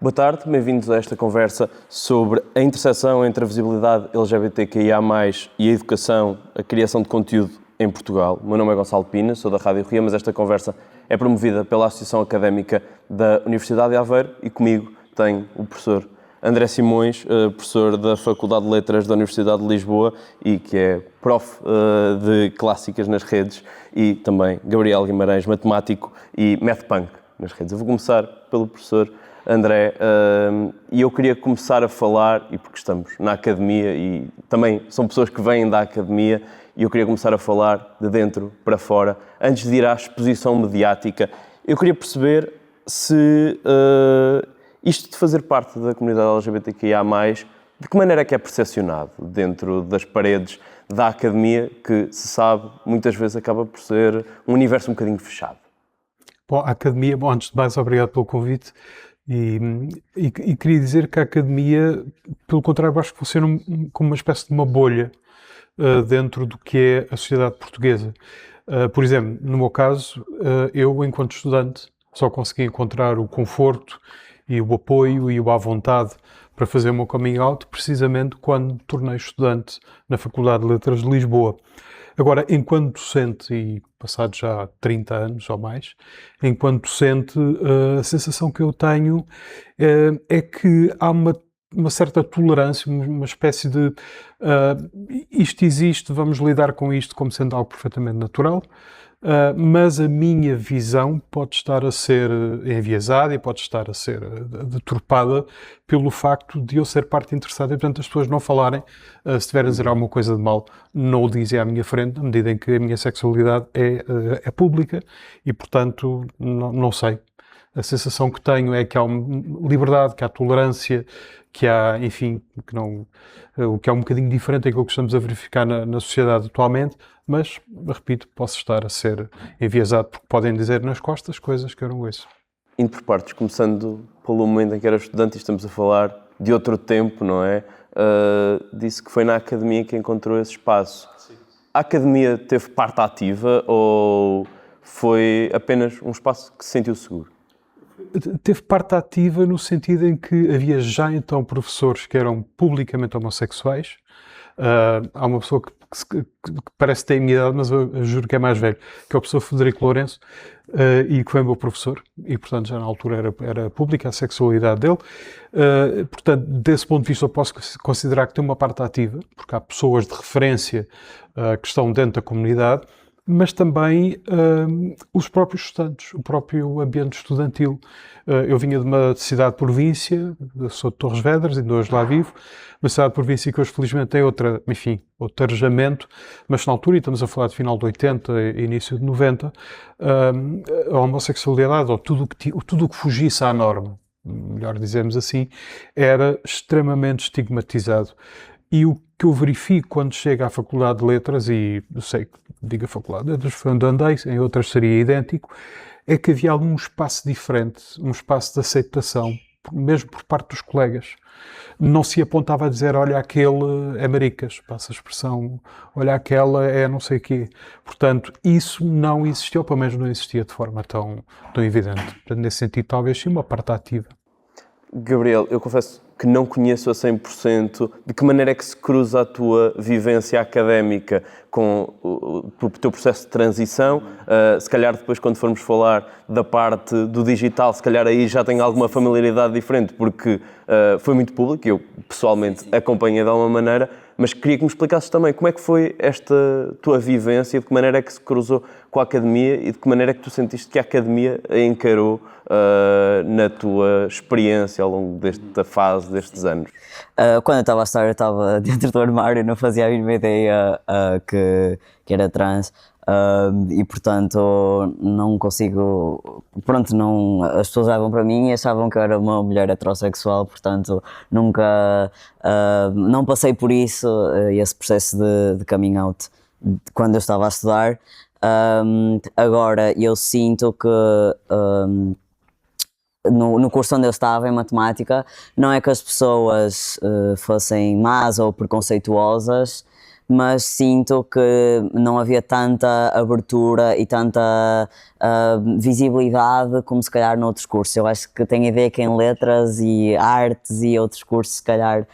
Boa tarde, bem-vindos a esta conversa sobre a interseção entre a visibilidade LGBTQIA+, e a educação, a criação de conteúdo em Portugal. O meu nome é Gonçalo Pina, sou da Rádio Ria, mas esta conversa é promovida pela Associação Académica da Universidade de Aveiro e comigo tenho o professor André Simões, professor da Faculdade de Letras da Universidade de Lisboa e que é prof de clássicas nas redes, e também Gabriel Guimarães, matemático e math punk nas redes. Eu vou começar pelo professor André, e eu queria começar a falar, e porque estamos na academia e também são pessoas que vêm da academia, e eu queria começar a falar de dentro para fora, antes de ir à exposição mediática. Eu queria perceber se isto de fazer parte da comunidade LGBTQIA+, de que maneira é que é percepcionado dentro das paredes da academia, que se sabe, muitas vezes acaba por ser um universo um bocadinho fechado. Bom, a academia, antes de mais, obrigado pelo convite. E queria dizer que a academia, pelo contrário, acho que funciona como uma espécie de uma bolha dentro do que é a sociedade portuguesa. Por exemplo, no meu caso, eu, enquanto estudante, só consegui encontrar o conforto e o apoio e o à vontade para fazer o meu coming out precisamente quando me tornei estudante na Faculdade de Letras de Lisboa. Agora, enquanto docente, e passados já 30 anos ou mais, enquanto docente, a sensação que eu tenho é que há uma certa tolerância, uma espécie de isto existe, vamos lidar com isto como sendo algo perfeitamente natural, mas a minha visão pode estar a ser enviesada e pode estar a ser deturpada pelo facto de eu ser parte interessada e, portanto, as pessoas não falarem, se estiverem a dizer alguma coisa de mal, não o dizem à minha frente, na medida em que a minha sexualidade é pública e, portanto, não sei. A sensação que tenho é que há uma liberdade, que há tolerância, que há, enfim, o que é um bocadinho diferente daquilo que estamos a verificar na sociedade atualmente, mas, repito, posso estar a ser enviesado porque podem dizer nas costas coisas que eu não ouço. Indo por partes, começando pelo momento em que era estudante, e estamos a falar de outro tempo, não é? Disse que foi na academia que encontrou esse espaço. Sim. A academia teve parte ativa ou foi apenas um espaço que se sentiu seguro? Teve parte ativa no sentido em que havia já então professores que eram publicamente homossexuais. Há uma pessoa que parece que tem a minha idade, mas eu juro que é mais velho, que é o professor Frederico Lourenço, e que foi meu professor, e portanto já na altura era pública a sexualidade dele. Portanto, desse ponto de vista eu posso considerar que tem uma parte ativa, porque há pessoas de referência que estão dentro da comunidade, mas também os próprios estudantes, o próprio ambiente estudantil. Eu vinha de uma cidade de província, sou de Torres Vedras, ainda hoje lá vivo, uma cidade de província que hoje felizmente tem outro arejamento, mas na altura, e estamos a falar de final de 80 e início de 90, a homossexualidade, ou tudo o que fugisse à norma, melhor dizermos assim, era extremamente estigmatizado. E o que eu verifico quando chego à Faculdade de Letras, e eu sei que digo a Faculdade de Letras, foi onde andei, em outras seria idêntico, é que havia algum espaço diferente, um espaço de aceitação, mesmo por parte dos colegas. Não se apontava a dizer, olha, aquele é maricas, passa a expressão, olha, aquela é não sei o quê. Portanto, isso não existiu, pelo menos não existia de forma tão evidente. Portanto, nesse sentido, talvez sim uma parte ativa. Gabriel, eu confesso que não conheço a 100% de que maneira é que se cruza a tua vivência académica com o teu processo de transição. Se calhar depois, quando formos falar da parte do digital, se calhar aí já tenho alguma familiaridade diferente, porque foi muito público, eu pessoalmente acompanhei de alguma maneira, mas queria que me explicasses também como é que foi esta tua vivência, de que maneira é que se cruzou com a academia e de que maneira é que tu sentiste que a academia a encarou na tua experiência ao longo desta fase, destes anos. Quando eu estava a estudar, eu estava dentro do armário, não fazia a mínima ideia que era trans. E portanto não consigo, as pessoas olhavam para mim e achavam que eu era uma mulher heterossexual, portanto nunca, não passei por isso, esse processo de coming out quando eu estava a estudar. Agora eu sinto que no curso onde eu estava, em matemática, não é que as pessoas fossem más ou preconceituosas, mas sinto que não havia tanta abertura e tanta visibilidade como se calhar noutros cursos. Eu acho que tenho a ideia que em letras e artes e outros cursos, se calhar,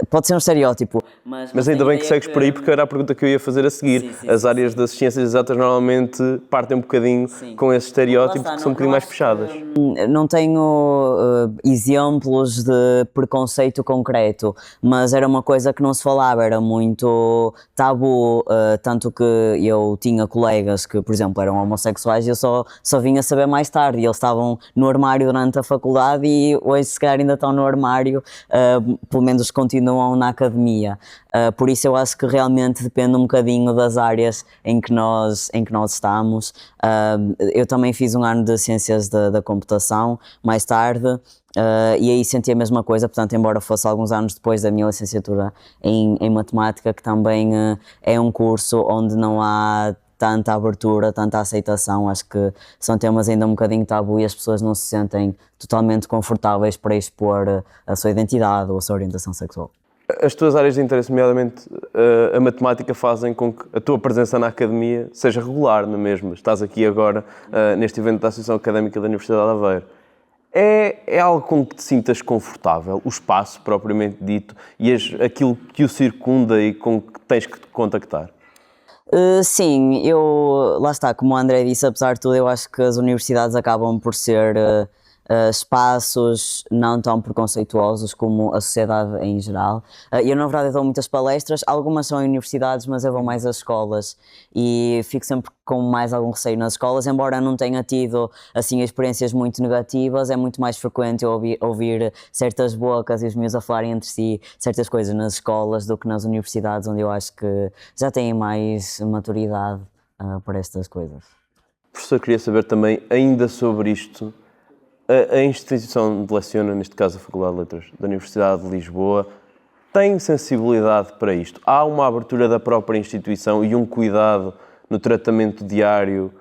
pode ser um estereótipo. Mas ainda bem que segues por aí, porque era a pergunta que eu ia fazer a seguir. As áreas das ciências exatas normalmente partem um bocadinho com esse estereótipo, que são um bocadinho mais fechadas. Não tenho exemplos de preconceito concreto, mas era uma coisa que não se falava, era muito tabu, tanto que eu tinha colegas que, por exemplo, eram homossexuais e eu só vinha saber mais tarde, e eles estavam no armário durante a faculdade e hoje se calhar ainda estão no armário, pelo menos continuam na academia. Por isso eu acho que realmente depende um bocadinho das áreas em que nós estamos. Eu também fiz um ano de Ciências da Computação, mais tarde, e aí senti a mesma coisa, portanto, embora fosse alguns anos depois da minha licenciatura em Matemática, que também é um curso onde não há tanta abertura, tanta aceitação. Acho que são temas ainda um bocadinho tabu e as pessoas não se sentem totalmente confortáveis para expor a sua identidade ou a sua orientação sexual. As tuas áreas de interesse, nomeadamente a matemática, fazem com que a tua presença na academia seja regular, não é mesmo? Estás aqui agora neste evento da Associação Académica da Universidade de Aveiro. É algo com que te sintas confortável, o espaço propriamente dito, e aquilo que o circunda e com que tens que te contactar? Sim, lá está, como o André disse, apesar de tudo, eu acho que as universidades acabam por ser espaços não tão preconceituosos como a sociedade em geral. Eu, na verdade, dou muitas palestras, algumas são em universidades, mas eu vou mais às escolas e fico sempre com mais algum receio nas escolas, embora não tenha tido assim experiências muito negativas. É muito mais frequente eu ouvir certas bocas e os meus a falarem entre si certas coisas nas escolas do que nas universidades, onde eu acho que já têm mais maturidade para estas coisas. Professor, queria saber também, ainda sobre isto, a instituição onde leciona, neste caso a Faculdade de Letras da Universidade de Lisboa, tem sensibilidade para isto? Há uma abertura da própria instituição e um cuidado no tratamento diário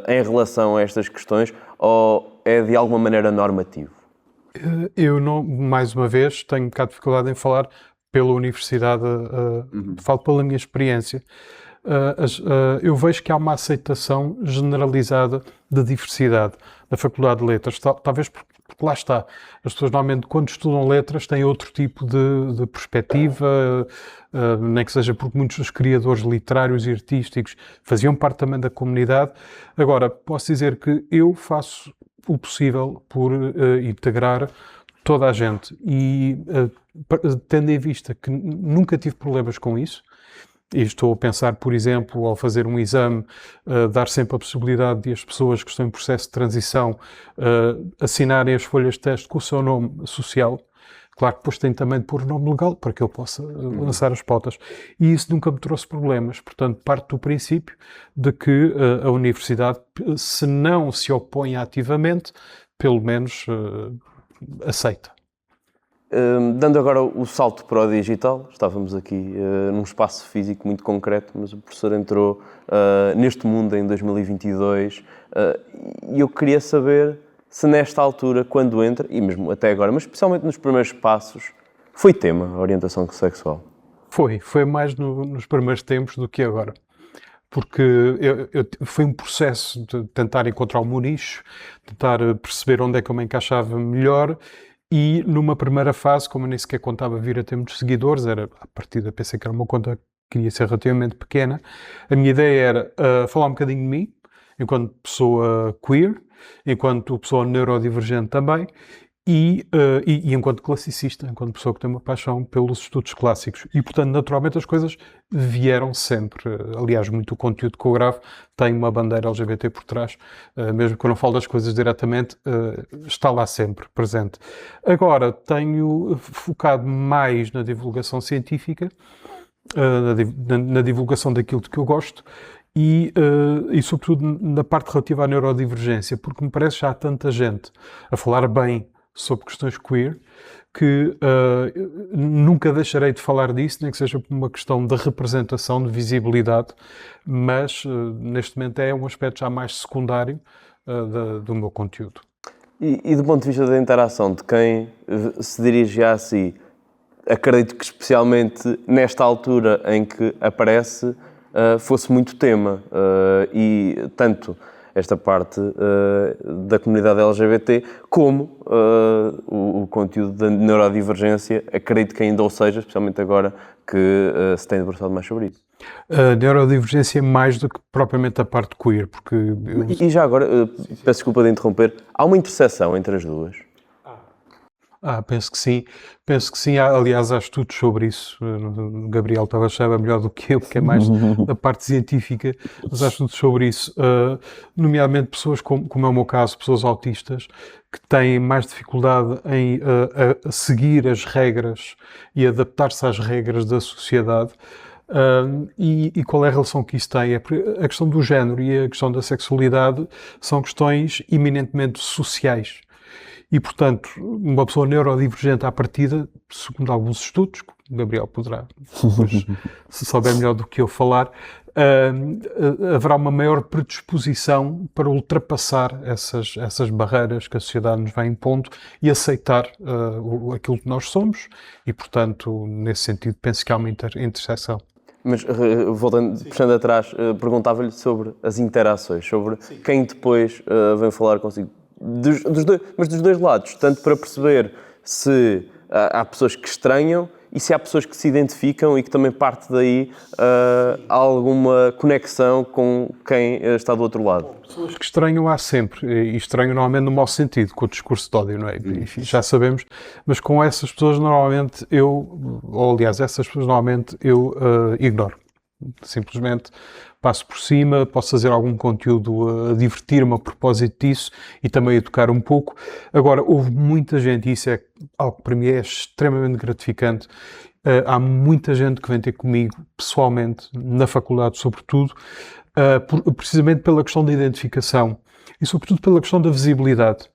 em relação a estas questões, ou é de alguma maneira normativo? Eu, não, mais uma vez, tenho um bocado de dificuldade em falar pela universidade, falo pela minha experiência. Eu vejo que há uma aceitação generalizada da diversidade da Faculdade de Letras, talvez porque lá está. As pessoas normalmente, quando estudam letras, têm outro tipo de perspectiva, nem que seja porque muitos dos criadores literários e artísticos faziam parte também da comunidade. Agora, posso dizer que eu faço o possível por integrar toda a gente e tendo em vista que nunca tive problemas com isso. E estou a pensar, por exemplo, ao fazer um exame, dar sempre a possibilidade de as pessoas que estão em processo de transição assinarem as folhas de teste com o seu nome social. Claro que depois tem também de pôr o nome legal para que eu possa lançar as pautas. E isso nunca me trouxe problemas. Portanto, parte do princípio de que a universidade, se não se opõe ativamente, pelo menos aceita. Dando agora o salto para o digital, estávamos aqui num espaço físico muito concreto, mas o professor entrou neste mundo em 2022 e eu queria saber se nesta altura, quando entra, e mesmo até agora, mas especialmente nos primeiros passos, foi tema a orientação sexual? Foi mais nos primeiros tempos do que agora. Porque foi um processo de tentar encontrar o meu nicho, tentar perceber onde é que eu me encaixava melhor. E numa primeira fase, como eu nem sequer contava vir a ter muitos seguidores, a partida pensei que era uma conta que ia ser relativamente pequena, a minha ideia era falar um bocadinho de mim, enquanto pessoa queer, enquanto pessoa neurodivergente também, e enquanto classicista, enquanto pessoa que tem uma paixão pelos estudos clássicos. E, portanto, naturalmente as coisas vieram sempre. Aliás, muito o conteúdo que eu gravo tem uma bandeira LGBT por trás, mesmo que eu não falo das coisas diretamente, está lá sempre presente. Agora, tenho focado mais na divulgação científica, na divulgação daquilo de que eu gosto, e sobretudo na parte relativa à neurodivergência, porque me parece que já há tanta gente a falar bem sobre questões queer, que nunca deixarei de falar disso, nem que seja por uma questão de representação, de visibilidade, mas neste momento é um aspecto já mais secundário do meu conteúdo. E do ponto de vista da interação, de quem se dirige a si, acredito que especialmente nesta altura em que aparece fosse muito tema e tanto esta parte da comunidade LGBT como o conteúdo da neurodivergência, acredito que ainda o seja, especialmente agora que se tem debruçado mais sobre isso. A neurodivergência é mais do que propriamente a parte queer, porque... E já agora, peço desculpa de interromper, há uma interseção entre as duas? Penso que sim. Penso que sim. Aliás, há estudos sobre isso. O Gabriel talvez saiba melhor do que eu, que é mais da parte científica, mas há estudos sobre isso. Nomeadamente pessoas, como é o meu caso, pessoas autistas, que têm mais dificuldade em a seguir as regras e adaptar-se às regras da sociedade. E qual é a relação que isso tem? A questão do género e a questão da sexualidade são questões eminentemente sociais. E, portanto, uma pessoa neurodivergente à partida, segundo alguns estudos, que o Gabriel poderá, depois, se souber melhor do que eu falar, haverá uma maior predisposição para ultrapassar essas barreiras que a sociedade nos vai impondo e aceitar aquilo que nós somos e, portanto, nesse sentido, penso que há uma interseção. Mas, voltando, puxando atrás, perguntava-lhe sobre as interações, sobre quem depois vem falar consigo. Mas dos dois lados, tanto para perceber se há pessoas que estranham e se há pessoas que se identificam e que também parte daí há alguma conexão com quem está do outro lado. Pessoas que estranham há sempre, e estranham normalmente no mau sentido, com o discurso de ódio, não é? Enfim, já sabemos, mas com essas pessoas normalmente essas pessoas normalmente eu ignoro. Simplesmente passo por cima, posso fazer algum conteúdo a divertir-me a propósito disso e também educar um pouco. Agora, houve muita gente, e isso é algo que para mim é extremamente gratificante, há muita gente que vem ter comigo, pessoalmente, na faculdade sobretudo, precisamente pela questão da identificação e sobretudo pela questão da visibilidade.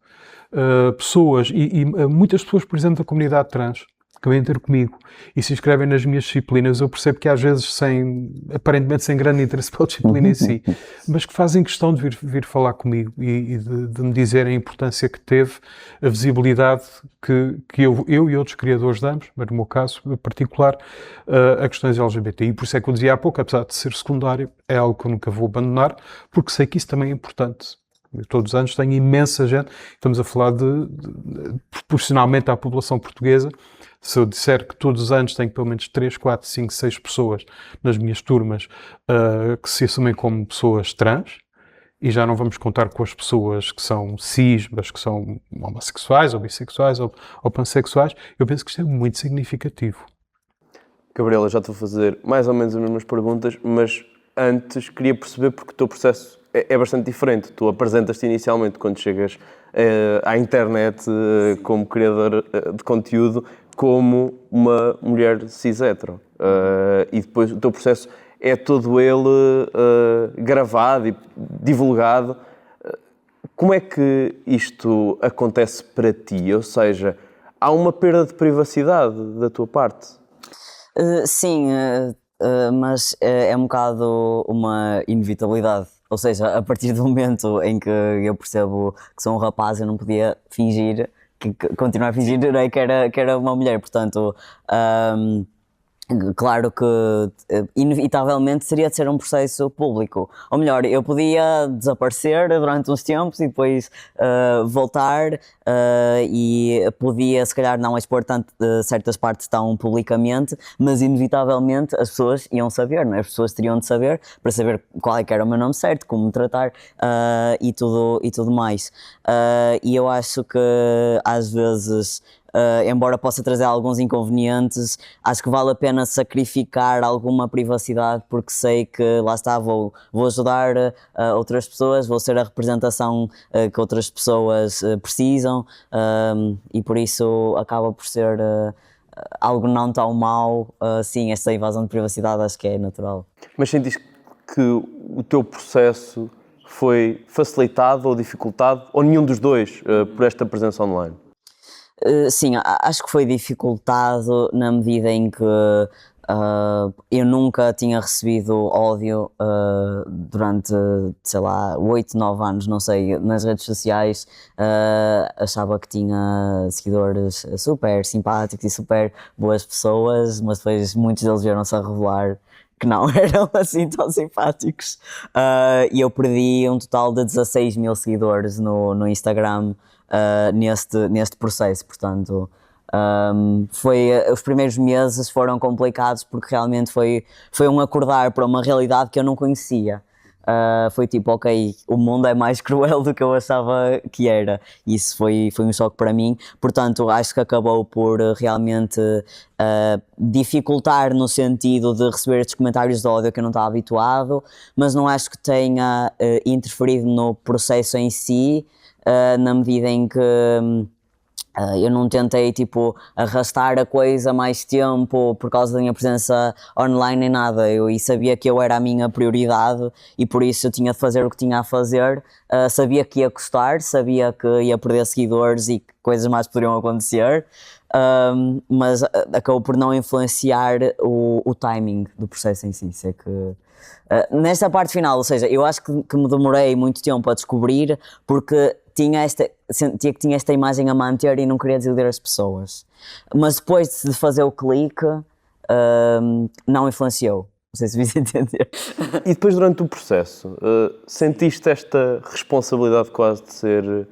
Pessoas, e muitas pessoas, por exemplo, da comunidade trans, que vêm ter comigo e se inscrevem nas minhas disciplinas, eu percebo que às vezes aparentemente sem grande interesse pela disciplina em si, mas que fazem questão de vir falar comigo e de me dizerem a importância que teve, a visibilidade que eu e outros criadores damos, mas no meu caso em particular, a questões LGBT. E por isso é que eu dizia há pouco, apesar de ser secundário, é algo que eu nunca vou abandonar, porque sei que isso também é importante. Eu, todos os anos tenho imensa gente, estamos a falar proporcionalmente à população portuguesa. Se eu disser que todos os anos tenho pelo menos 3, 4, 5, 6 pessoas nas minhas turmas que se assumem como pessoas trans, e já não vamos contar com as pessoas que são cis, mas que são homossexuais, ou bissexuais, ou pansexuais, eu penso que isto é muito significativo. Gabriela, já te vou fazer mais ou menos as mesmas perguntas, mas antes queria perceber porque o teu processo é bastante diferente. Tu apresentas-te inicialmente quando chegas à internet como criador de conteúdo como uma mulher cis-hetero. E depois o teu processo é todo ele gravado e divulgado. Como é que isto acontece para ti? Ou seja, há uma perda de privacidade da tua parte? Sim, mas é um bocado uma inevitabilidade. Ou seja, a partir do momento em que eu percebo que sou um rapaz, eu não podia fingir, continuar a fingir que era uma mulher. Portanto, claro que inevitavelmente seria de ser um processo público. Ou melhor, eu podia desaparecer durante uns tempos e depois voltar e podia se calhar não expor tanto certas partes tão publicamente, mas inevitavelmente as pessoas iam saber, não é? As pessoas teriam de saber para saber qual é que era o meu nome certo, como me tratar e tudo mais. E eu acho que às vezes, embora possa trazer alguns inconvenientes, acho que vale a pena sacrificar alguma privacidade, porque sei que, lá está, vou ajudar outras pessoas, vou ser a representação que outras pessoas precisam, e por isso acaba por ser algo não tão mau. Sim, esta invasão de privacidade acho que é natural. Mas sentes que o teu processo foi facilitado ou dificultado, ou nenhum dos dois, por esta presença online? Sim, acho que foi dificultado na medida em que eu nunca tinha recebido ódio durante, sei lá, 8, 9 anos, não sei, nas redes sociais. Achava que tinha seguidores super simpáticos e super boas pessoas, mas depois muitos deles vieram-se a revelar que não eram assim tão simpáticos. E eu perdi um total de 16 mil seguidores no Instagram neste processo, portanto. Os primeiros meses foram complicados porque realmente foi um acordar para uma realidade que eu não conhecia. Foi tipo, ok, o mundo é mais cruel do que eu achava que era. Isso foi um choque para mim. Portanto, acho que acabou por realmente dificultar no sentido de receber estes comentários de ódio que eu não estava habituado, mas não acho que tenha interferido no processo em si, na medida em que eu não tentei, tipo, arrastar a coisa mais tempo por causa da minha presença online nem nada. Eu sabia que eu era a minha prioridade e por isso eu tinha de fazer o que tinha a fazer. Sabia que ia custar, sabia que ia perder seguidores e que coisas mais poderiam acontecer, mas acabou por não influenciar o timing do processo em si. Sei que nesta parte final, ou seja, eu acho que me demorei muito tempo a descobrir porque sentia que tinha esta imagem a manter e não queria desiludir as pessoas. Mas depois de fazer o clique, não influenciou. Não sei se me entender. E depois, durante o processo, sentiste esta responsabilidade quase de ser,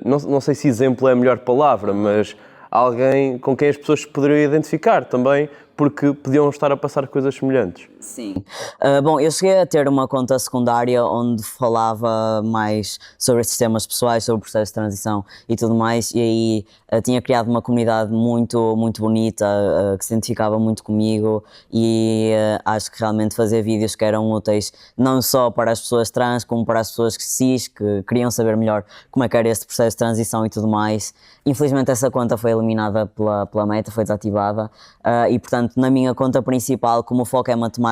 não sei se exemplo é a melhor palavra, mas alguém com quem as pessoas se poderiam identificar também, porque podiam estar a passar coisas semelhantes? Sim. Bom, eu cheguei a ter uma conta secundária onde falava mais sobre estes temas pessoais, sobre o processo de transição e tudo mais, e aí tinha criado uma comunidade muito, muito bonita, que se identificava muito comigo, e acho que realmente fazer vídeos que eram úteis não só para as pessoas trans, como para as pessoas cis, que queriam saber melhor como é que era este processo de transição e tudo mais. Infelizmente essa conta foi eliminada pela Meta, foi desativada, e portanto na minha conta principal, como o foco é matemática,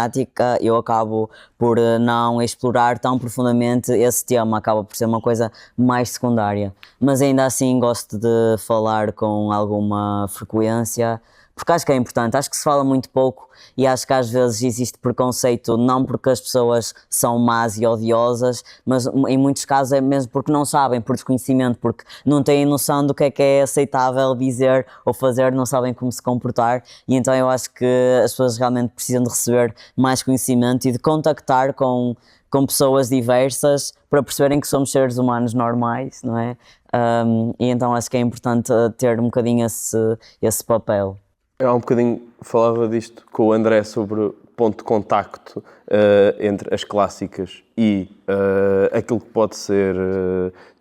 eu acabo por não explorar tão profundamente esse tema, acaba por ser uma coisa mais secundária. Mas ainda assim gosto de falar com alguma frequência, porque acho que é importante, acho que se fala muito pouco e acho que às vezes existe preconceito, não porque as pessoas são más e odiosas, mas em muitos casos é mesmo porque não sabem, por desconhecimento, porque não têm noção do que é aceitável dizer ou fazer, não sabem como se comportar, e então eu acho que as pessoas realmente precisam de receber mais conhecimento e de contactar com pessoas diversas para perceberem que somos seres humanos normais, não é? E então acho que é importante ter um bocadinho esse papel. Há um bocadinho falava disto com o André sobre o ponto de contacto entre as clássicas e aquilo que pode ser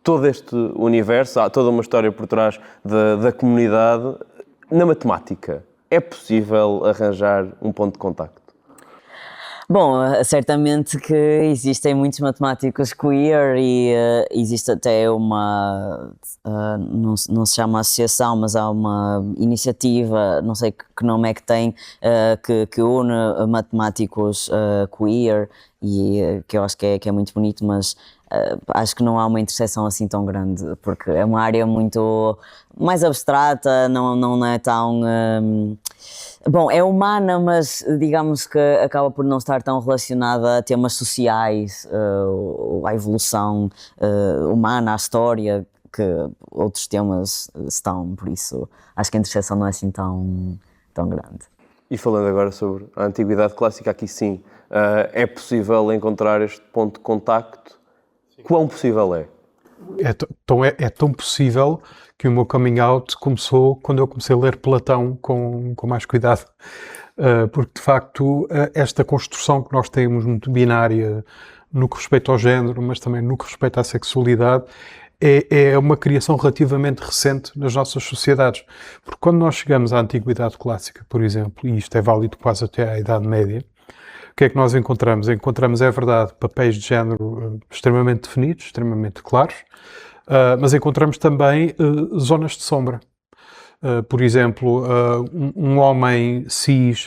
todo este universo. Há toda uma história por trás da comunidade. Na matemática, é possível arranjar um ponto de contacto? Bom, certamente que existem muitos matemáticos queer e existe até uma, não se chama associação, mas há uma iniciativa, não sei que nome é que tem, que une matemáticos queer e que eu acho que é muito bonito, mas acho que não há uma interseção assim tão grande, porque é uma área muito mais abstrata, não é tão... Bom, é humana, mas digamos que acaba por não estar tão relacionada a temas sociais, à evolução humana, à história, que outros temas estão, por isso acho que a interseção não é assim tão grande. E falando agora sobre a antiguidade clássica, aqui sim, é possível encontrar este ponto de contacto? Quão possível é? É tão possível que o meu coming out começou quando eu comecei a ler Platão com mais cuidado, porque de facto esta construção que nós temos muito binária no que respeita ao género, mas também no que respeita à sexualidade, é uma criação relativamente recente nas nossas sociedades. Porque quando nós chegamos à Antiguidade Clássica, por exemplo, e isto é válido quase até à Idade Média, o que é que nós encontramos? Encontramos, é verdade, papéis de género extremamente definidos, extremamente claros, mas encontramos também zonas de sombra. Por exemplo, um homem cis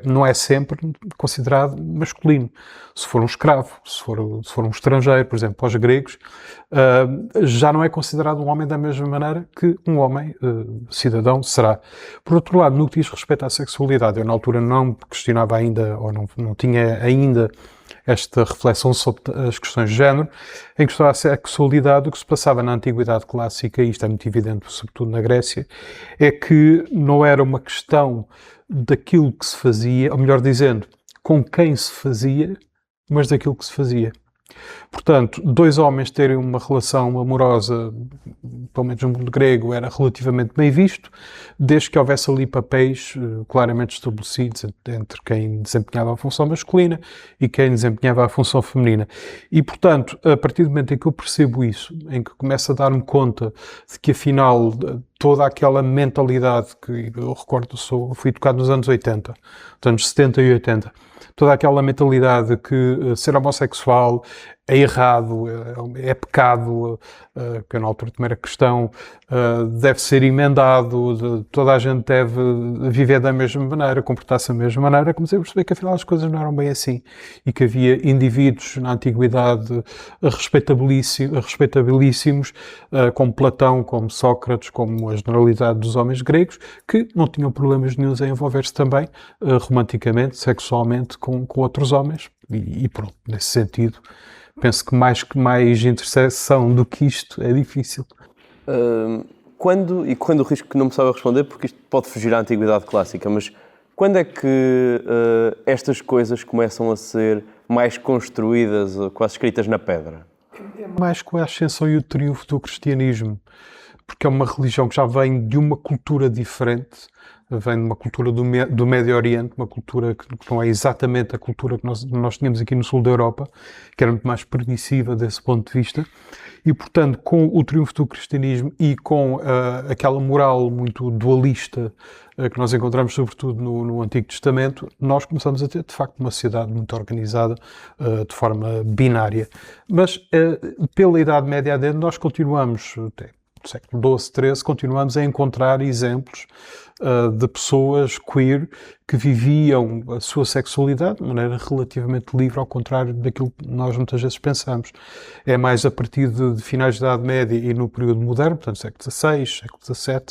não é sempre considerado masculino. Se for um escravo, se for um estrangeiro, por exemplo, para os gregos, já não é considerado um homem da mesma maneira que um homem cidadão será. Por outro lado, no que diz respeito à sexualidade, eu na altura não questionava ainda, ou não tinha ainda esta reflexão sobre as questões de género. Em questão à sexualidade, o que se passava na Antiguidade Clássica, e isto é muito evidente, sobretudo na Grécia, é que não era uma questão daquilo que se fazia, ou melhor dizendo, com quem se fazia, mas daquilo que se fazia. Portanto, dois homens terem uma relação amorosa, pelo menos no mundo grego, era relativamente bem visto, desde que houvesse ali papéis claramente estabelecidos entre quem desempenhava a função masculina e quem desempenhava a função feminina. E, portanto, a partir do momento em que eu percebo isso, em que começo a dar-me conta de que, afinal, toda aquela mentalidade que eu recordo, fui educado nos anos 80, nos anos 70 e 80, toda aquela mentalidade que ser homossexual é errado, é pecado, que na altura também era questão, deve ser emendado, toda a gente deve viver da mesma maneira, comportar-se da mesma maneira, comecei a perceber que afinal as coisas não eram bem assim e que havia indivíduos na antiguidade respeitabilíssimos, como Platão, como Sócrates, como a generalidade dos homens gregos, que não tinham problemas nenhuns em envolver-se também romanticamente, sexualmente com outros homens e pronto, nesse sentido penso que mais interseção do que isto é difícil. Quando o risco que não me sabe responder, porque isto pode fugir à Antiguidade Clássica, mas quando é que estas coisas começam a ser mais construídas, quase escritas na pedra? É mais com a ascensão e o triunfo do cristianismo, porque é uma religião que já vem de uma cultura diferente, vem de uma cultura do Médio Oriente, uma cultura que não é exatamente a cultura que nós tínhamos aqui no sul da Europa, que era muito mais permissiva desse ponto de vista, e portanto com o triunfo do cristianismo e com aquela moral muito dualista que nós encontramos sobretudo no Antigo Testamento, nós começamos a ter de facto uma sociedade muito organizada de forma binária. Mas pela Idade Média adentro nós continuamos, até do século XII, XIII, continuamos a encontrar exemplos de pessoas queer que viviam a sua sexualidade de maneira relativamente livre, ao contrário daquilo que nós muitas vezes pensamos. É mais a partir de finais da Idade Média e no período moderno, portanto século XVI, século XVII,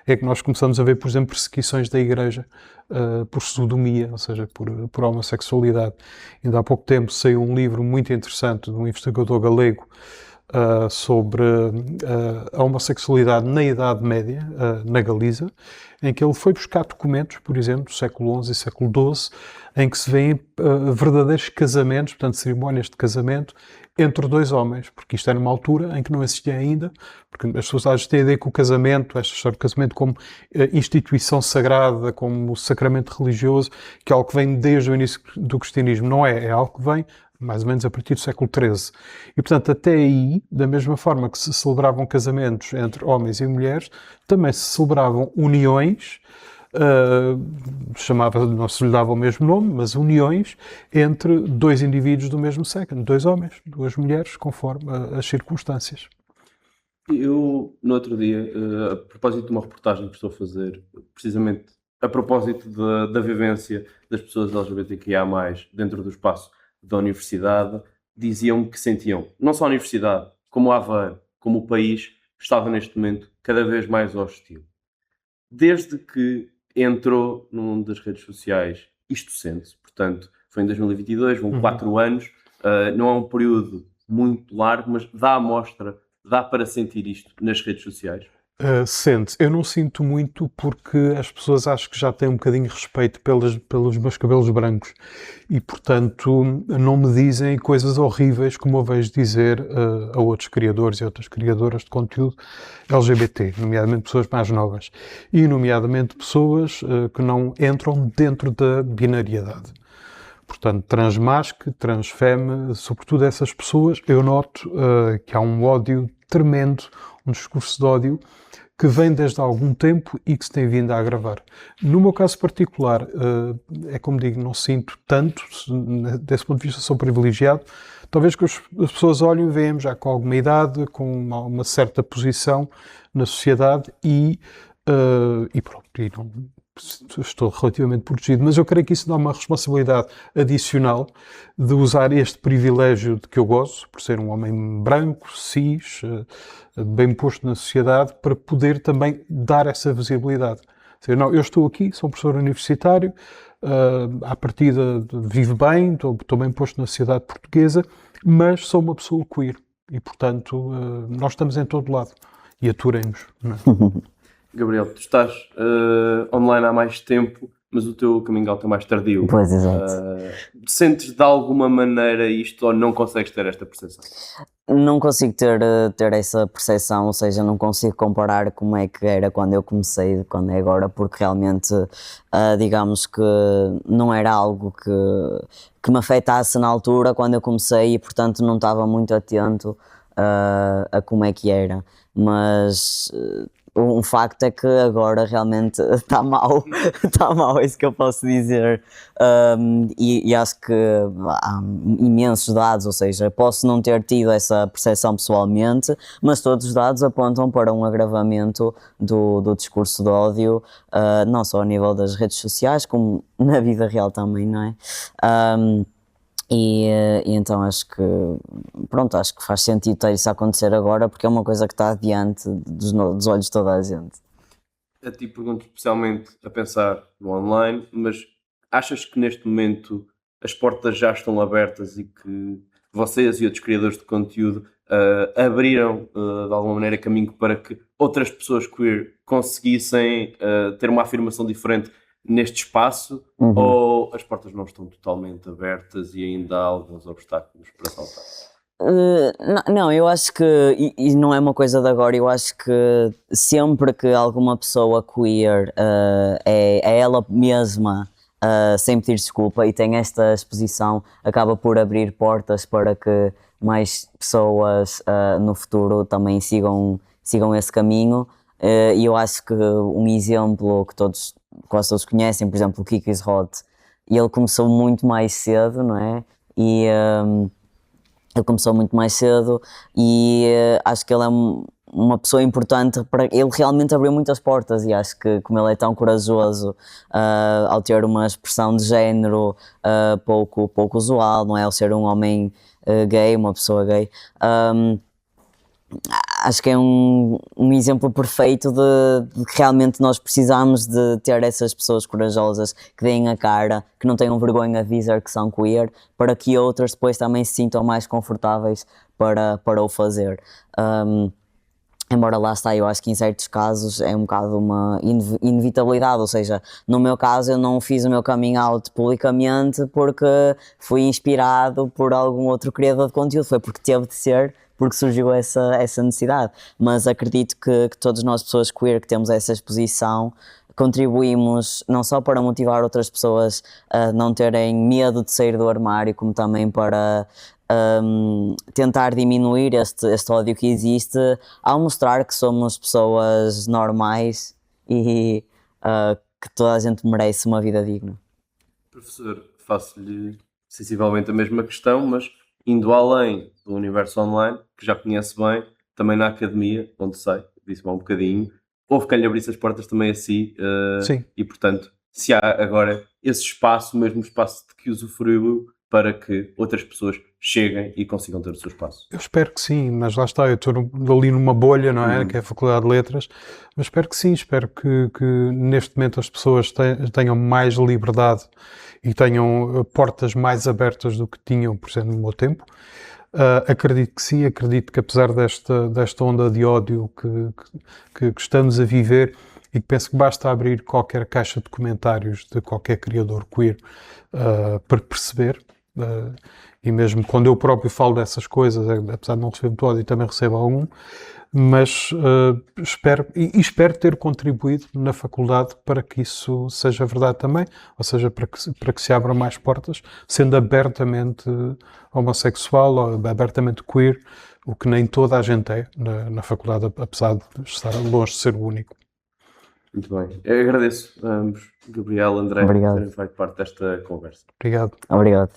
é que nós começamos a ver, por exemplo, perseguições da Igreja por sodomia, ou seja, por homossexualidade. Ainda há pouco tempo saiu um livro muito interessante de um investigador galego sobre a homossexualidade na Idade Média, na Galiza, em que ele foi buscar documentos, por exemplo, do século XI e século XII, em que se vêem verdadeiros casamentos, portanto, cerimónias de casamento entre dois homens, porque isto era numa altura em que não existia ainda, porque as pessoas às vezes têm a ideia que o casamento, esta história do casamento como instituição sagrada, como sacramento religioso, que é algo que vem desde o início do cristianismo. Não é, é algo que vem mais ou menos a partir do século XIII. E, portanto, até aí, da mesma forma que se celebravam casamentos entre homens e mulheres, também se celebravam uniões, não se lhe dava o mesmo nome, mas uniões entre dois indivíduos do mesmo sexo, dois homens, duas mulheres, conforme as circunstâncias. Eu, no outro dia, a propósito de uma reportagem que estou a fazer, precisamente a propósito da vivência das pessoas LGBTQIA+, dentro do espaço da universidade, diziam-me que sentiam, não só a universidade, como Aveiro, como o país, estava neste momento cada vez mais hostil. Desde que entrou no mundo das redes sociais, isto sente-se, portanto, foi em 2022, vão 4 anos, não é um período muito largo, mas dá amostra, dá para sentir isto nas redes sociais? Sente. Eu não sinto muito porque as pessoas acho que já têm um bocadinho de respeito pelos meus cabelos brancos e, portanto, não me dizem coisas horríveis como eu vejo dizer a outros criadores e outras criadoras de conteúdo LGBT, nomeadamente pessoas mais novas e, nomeadamente, pessoas que não entram dentro da binariedade. Portanto, transmasc, transfemme, sobretudo essas pessoas, eu noto que há um ódio tremendo, um discurso de ódio que vem desde há algum tempo e que se tem vindo a agravar. No meu caso particular, é como digo, não sinto tanto, desse ponto de vista sou privilegiado, talvez que as pessoas olhem e veem já com alguma idade, com uma certa posição na sociedade e e pronto, estou relativamente protegido, mas eu creio que isso dá uma responsabilidade adicional de usar este privilégio de que eu gozo, por ser um homem branco, cis, bem posto na sociedade, para poder também dar essa visibilidade. Ou seja, não, eu estou aqui, sou um professor universitário, à partida vivo bem, estou bem posto na sociedade portuguesa, mas sou uma pessoa queer e, portanto, nós estamos em todo lado e aturemos. Não é? Gabriel, tu estás online há mais tempo, mas o teu coming out é mais tardio. Pois, exato. Sentes de alguma maneira isto ou não consegues ter esta percepção? Não consigo ter essa percepção, ou seja, não consigo comparar como é que era quando eu comecei de quando é agora, porque realmente, digamos que não era algo que me afetasse na altura quando eu comecei e, portanto, não estava muito atento a como é que era. Mas um facto é que agora realmente está mal, está mal, é isso que eu posso dizer. E acho que há imensos dados, ou seja, posso não ter tido essa percepção pessoalmente, mas todos os dados apontam para um agravamento do discurso de ódio, não só a nível das redes sociais, como na vida real também, não é? E então acho que faz sentido ter isso a acontecer agora, porque é uma coisa que está adiante dos olhos de toda a gente. A ti pergunto especialmente a pensar no online, mas achas que neste momento as portas já estão abertas e que vocês e outros criadores de conteúdo abriram de alguma maneira caminho para que outras pessoas queer conseguissem ter uma afirmação diferente neste espaço, ou as portas não estão totalmente abertas e ainda há alguns obstáculos para saltar? Não, eu acho que, e não é uma coisa de agora, eu acho que sempre que alguma pessoa queer é ela mesma, sem pedir desculpa, e tem esta exposição, acaba por abrir portas para que mais pessoas no futuro também sigam esse caminho. E eu acho que um exemplo que quase todos conhecem, por exemplo, o Kiko is Hot, e ele começou muito mais cedo, não é? E ele começou muito mais cedo e acho que ele é uma pessoa importante, ele realmente abriu muitas portas, e acho que como ele é tão corajoso ao ter uma expressão de género pouco usual, não é? Ao ser um homem gay, uma pessoa gay, acho que é um exemplo perfeito de que realmente nós precisamos de ter essas pessoas corajosas que deem a cara, que não tenham vergonha de dizer que são queer, para que outras depois também se sintam mais confortáveis para o fazer. Embora lá está, eu acho que em certos casos é um bocado uma inevitabilidade, ou seja, no meu caso eu não fiz o meu coming out publicamente porque fui inspirado por algum outro criador de conteúdo, foi porque teve de ser, porque surgiu essa necessidade. Mas acredito que todas nós, pessoas queer, que temos essa exposição, contribuímos não só para motivar outras pessoas a não terem medo de sair do armário, como também para tentar diminuir este ódio que existe, ao mostrar que somos pessoas normais e que toda a gente merece uma vida digna. Professor, faço-lhe sensivelmente a mesma questão, mas indo além do universo online, que já conhece bem, também na academia, onde sei, disse-me há um bocadinho, houve quem lhe abrisse as portas também a si, Sim. e portanto, se há agora esse espaço, o mesmo espaço de que usufruiu, para que outras pessoas cheguem e consigam ter o seu espaço. Eu espero que sim, mas lá está, eu estou ali numa bolha, não é? Que é a Faculdade de Letras, mas espero que sim, espero que neste momento as pessoas tenham mais liberdade e tenham portas mais abertas do que tinham, por exemplo, no meu tempo. Acredito que sim, acredito que apesar desta onda de ódio que estamos a viver, e que penso que basta abrir qualquer caixa de comentários de qualquer criador queer para perceber, e mesmo quando eu próprio falo dessas coisas, apesar de não receber muito ódio, também recebo algum, mas espero ter contribuído na faculdade para que isso seja verdade também, ou seja, para que se abram mais portas, sendo abertamente homossexual ou abertamente queer, o que nem toda a gente é na faculdade, apesar de estar longe de ser o único. Muito bem. Eu agradeço a ambos, Gabriel, André, por terem feito parte desta conversa. Obrigado. Obrigado.